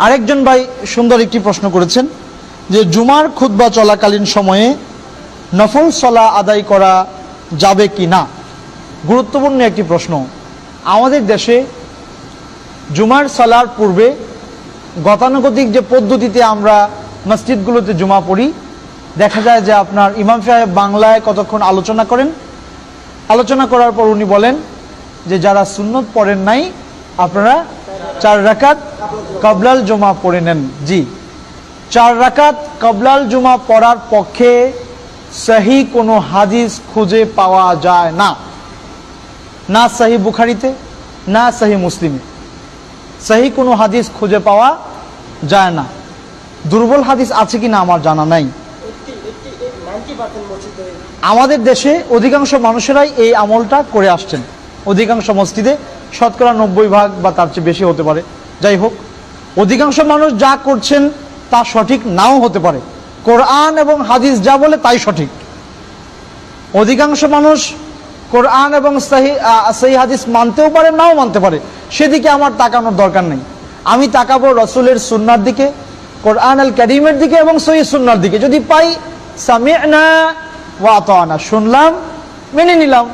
আরেকজন ভাই সুন্দর একটি প্রশ্ন করেছেন যে জুমার খুতবা চলাকালীন সময়ে নফল সালাত আদায় করা যাবে কি না। গুরুত্বপূর্ণ একটি প্রশ্ন। আমাদের দেশে জুমার সালার পূর্বে গতানুগতিক যে পদ্ধতিতে আমরা মসজিদগুলোতে জুমা পড়ি, দেখা যায় যে আপনার ইমাম সাহেব বাংলায় কতক্ষণ আলোচনা করেন, আলোচনা করার পর উনি বলেন যে যারা সুন্নত পড়েন নাই আপনারা 4 রাকাত কবলাল জুমা পড়ে নেন। জি, 4 রাকাত কবলাল জুমা পড়ার পক্ষে সহি কোনো হাদিস খুঁজে পাওয়া যায় না, না সহি বুখারীতে না সহি মুসলিমে সহি কোনো হাদিস খুঁজে পাওয়া যায় না। দুর্বল হাদিস আছে কিনা আমার জানা নাই। আমাদের দেশে অধিকাংশ মানুষেরাই এই আমলটা করে আসছেন, অধিকাংশ মসজিদে শতকরা 90% বা তার চেয়ে বেশি হতে পারে। যাই হোক, অধিকাংশ মানুষ যা করছেন তা সঠিক নাও হতে পারে, কোরআন এবং হাদিস যা বলে তাই সঠিক। অধিকাংশ মানুষ কোরআন এবং সহি হাদিস মানতেও পারে নাও মানতে পারে, সেদিকে আমার তাকানোর দরকার নেই। আমি তাকাবো রসুলের সুন্নার দিকে, কোরআন আল কারীমের দিকে এবং সহি সুন্নার দিকে। যদি পাই সামি'না ওয়া আতা'না, শুনলাম মেনে নিলাম।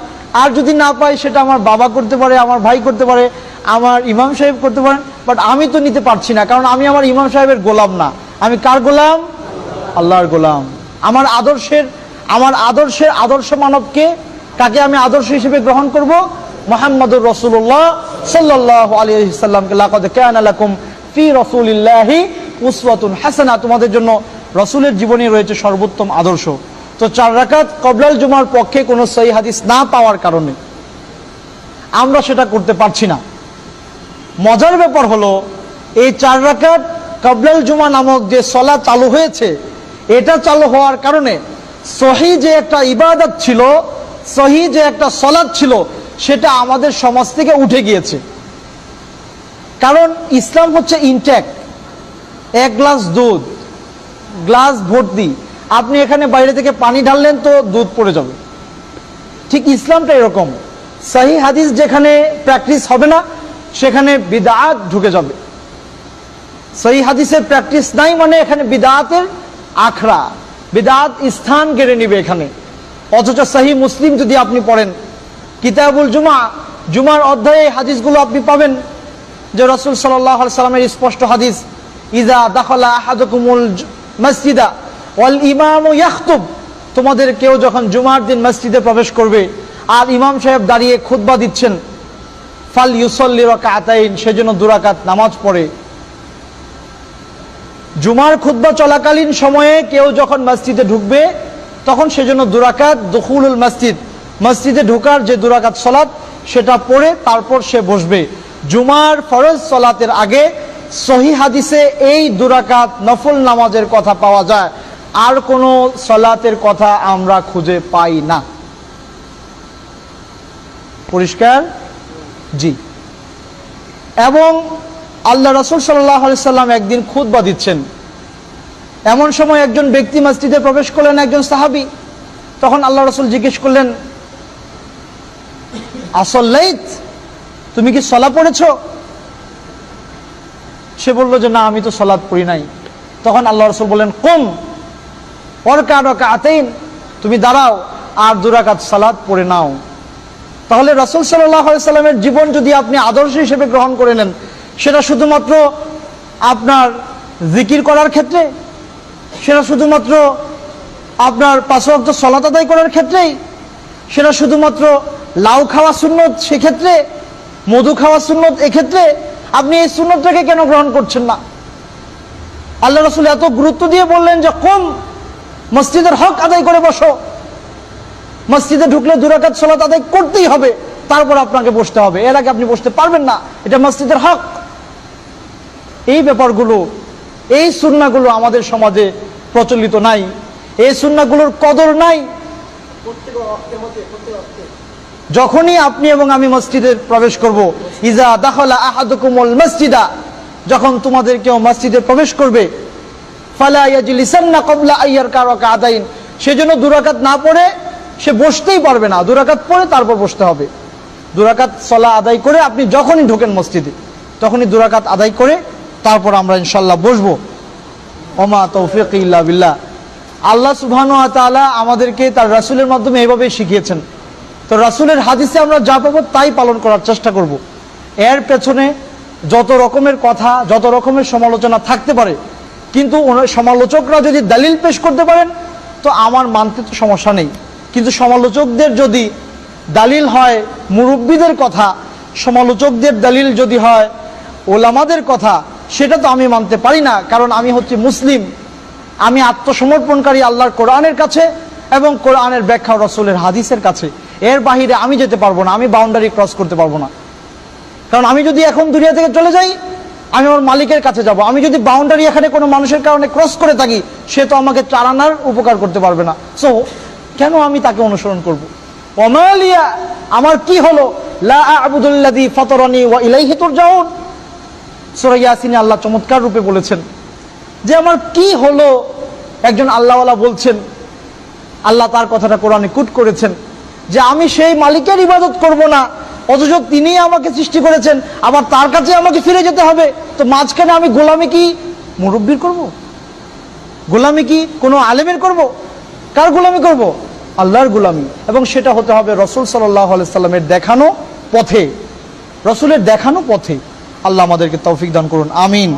আর যদি না পাই সেটা আমার বাবা করতে পারে, আমার ভাই করতে পারে, আমার ইমাম সাহেব করতে পারেন, বাট আমি তো নিতে পারছি না, কারণ আমি আমার ইমাম সাহেবের গোলাম না। আমি কার গোলাম? আল্লাহর গোলাম। আমার আদর্শের আদর্শ মানবকে, কাকে আমি আদর্শ হিসেবে গ্রহণ করব? মুহাম্মদুর রাসূলুল্লাহ সাল্লাল্লাহু আলাইহি সাল্লামকে। লাকাদ কানা লাকুম ফি রাসূলিল্লাহি উসওয়াতুন হাসানাহ, তোমাদের জন্য রাসূলের জীবনে রয়েছে সর্বোত্তম আদর্শ। তো 4 রাকাত কবলাল জুমার পক্ষে কোনো সহিহ হাদিস না পাওয়ার কারণে আমরা সেটা করতে পারছি না। মজার ব্যাপার হলো, এই 4 রাকাত কবলাল জুমা নামক যে সালাত চালু হয়েছে, এটা চালু হওয়ার কারণে সহিহ যে একটা ইবাদত ছিল, সহিহ যে একটা সালাত ছিল, সেটা আমাদের সমাজ থেকে উঠে গিয়েছে। কারণ ইসলাম হচ্ছে ইনট্যাক্ট। 1 গ্লাস দুধ, গ্লাস ভর্তি, আপনি এখানে বাইরে থেকে পানি ঢাললেন তো দুধ পড়ে যাবে। ঠিক ইসলামটা এরকম, সহিহ হাদিস যেখানে প্র্যাকটিস হবে না সেখানে বিদআত ঢুকে যাবে। সহিহ হাদিসের প্র্যাকটিস নাই মানে এখানে বিদআতের আখড়া, বিদআত স্থান কেড়ে নিবে এখানে। অথচ সহিহ মুসলিম যদি আপনি পড়েন, কিতাবুল জুমা, জুমার অধ্যায়ে হাদিসগুলো আপনি পাবেন যে রাসূল সাল্লাল্লাহু আলাইহি সাল্লামের স্পষ্ট হাদিস, ইযা দাখালা আহাদুকুমুল মসজিদা ওয়াল ইমামু ইয়াখতুব, তোমাদের কেউ যখন জুমার দিন মসজিদে প্রবেশ করবে আর ইমাম সাহেব দাঁড়িয়ে খুতবা দিচ্ছেন, ফাল ইউসাল্লি রাকাতাইন, সেজন্য 2 রাকাত নামাজ পড়ে। জুমার খুতবা চলাকালীন সময়ে কেউ যখন মসজিদে ঢুকবে তখন সেজন্য 2 রাকাত দুখুলুল মসজিদ, মসজিদে ঢোকার যে 2 রাকাত সালাত সেটা পড়ে তারপর সে বসবে। জুমার ফরজ সালাতের আগে সহিহ হাদিসে এই 2 রাকাত নফল নামাজের কথা পাওয়া যায়, আর কোনো সালাতের কথা আমরা খুঁজে পাই না। পরিষ্কার? জি। এবং আল্লাহ রাসূল সাল্লাল্লাহু আলাইহি সাল্লাম একদিন খুতবা দিচ্ছেন, এমন সময় একজন ব্যক্তি মসজিদে প্রবেশ করলেন, একজন সাহাবী। তখন আল্লাহ রাসূল জিজ্ঞেস করলেন, আসল্লাইত, তুমি কি সালাত পড়েছো? সে বলল যে না, আমি তো সালাত পড়ি নাই। তখন আল্লাহ রাসূল বললেন, কুম ওয়ারকা রাকাতাইন, তুমি দাঁড়াও আর 2 রাকাত সালাত পড়ে নাও। তাহলে রাসূল সাল্লাল্লাহু আলাইহি সাল্লামের জীবন যদি আপনি আদর্শ হিসেবে গ্রহণ করে নেন, সেটা শুধুমাত্র আপনার জিকির করার ক্ষেত্রে, সেটা শুধুমাত্র আপনার 5 ওয়াক্ত সালাত আদায় করার ক্ষেত্রেই, সেটা শুধুমাত্র লাউ খাওয়া সুন্নত সেক্ষেত্রে, মধু খাওয়া সুন্নত এক্ষেত্রে, আপনি এই সুন্নতটাকে কেন গ্রহণ করছেন না? আল্লাহ রাসূল এত গুরুত্ব দিয়ে বললেন যে কুম, মসজিদের হক আদায় করে বসো। মসজিদে ঢুকলে 2 রাকাত সালাত আদায় করতেই হবে, তারপর আপনাকে বসতে হবে, এর আগে আপনি বসতে পারবেন না, এটা মসজিদের হক। এই ব্যাপারগুলো, এই সুন্নাহগুলো আমাদের সমাজে প্রচলিত নাই, এই সুন্নাহগুলোর কদর নাই। যখনই আপনি এবং আমি মসজিদে প্রবেশ করব, ইজা দাখালা আহাদুকুমুল মসজিদা, যখন তোমাদের কেউ মসজিদে প্রবেশ করবে, ফালা ইয়াজলিসান্না ক্বাবলা আইয়ারকা রাকাতাইন, সেজন্য 2 রাকাত না পড়ে সে বসতেই পারবে না, 2 রাকাত পড়ে তারপর বসতে হবে। 2 রাকাত সালাত আদায় করে আপনি যখনই ঢোকেন মসজিদে, তখনই 2 রাকাত আদায় করে তারপর আমরা ইনশাল্লাহ বসবো। ওমা তৌফিক ইল্লা বিল্লাহ। আল্লাহ সুবহানাহু ওয়া তাআলা আমাদেরকে তার রাসূলের মাধ্যমে এভাবেই শিখিয়েছেন। তো রাসূলের হাদিসে আমরা যা পাবো তাই পালন করার চেষ্টা করব। এর পেছনে যত রকমের কথা, যত রকমের সমালোচনা থাকতে পারে, কিন্তু সমালোচকরা যদি দলিল পেশ করতে পারেন তো আমার মানতে তো সমস্যা নেই। কিন্তু সমালোচকদের যদি দলিল হয় মুরব্বীদের কথা, সমালোচকদের দলিল যদি হয় ওলামাদের কথা, সেটা তো আমি মানতে পারি না। কারণ আমি হচ্ছি মুসলিম, আমি আত্মসমর্পণকারী আল্লাহর কোরআনের কাছে এবং কোরআনের ব্যাখ্যা রাসূলের হাদিসের কাছে। এর বাহিরে আমি যেতে পারবো না, আমি বাউন্ডারি ক্রস করতে পারবো না। কারণ আমি যদি এখন দুনিয়া থেকে চলে যাই, আমি আমার মালিকের কাছে যাব। আমি যদি বাউন্ডারি এখানে কোনো মানুষের কারণে ক্রস করে থাকি, সে তো আমাকে চালানোর উপকার করতে পারবে না। সো কেন আমি তাকে অনুসরণ করব? ওমালিয়া, আমার কি হলো, লা আ'বুদুল্লাযী ফাতারানী ওয়া ইলাইহি তুরজাউন। সূরা ইয়াসিনে আল্লাহ চমৎকার রূপে বলেছেন যে আমার কি হলো। একজন আল্লাহওয়ালা বলছেন, আল্লাহ তার কথাটা কোরআনে কোট করেছেন যে আমি সেই মালিকের ইবাদত করব না, অথচ তিনি আমাকে সৃষ্টি করেছেন, আবার তার কাছে আমাকে ফিরে যেতে হবে। তো মাঝখানে আমি গোলামি কি মুরব্বির করব? গোলামি কি কোনো আলেমের করব? কার গোলামি করব? আল্লাহর গোলামি। এবং সেটা হতে হবে রাসূল সাল্লাল্লাহু আলাইহি সাল্লামের দেখানো পথে, রাসূলের দেখানো পথে। আল্লাহ আমাদেরকে তৌফিক দান করুন, আমিন।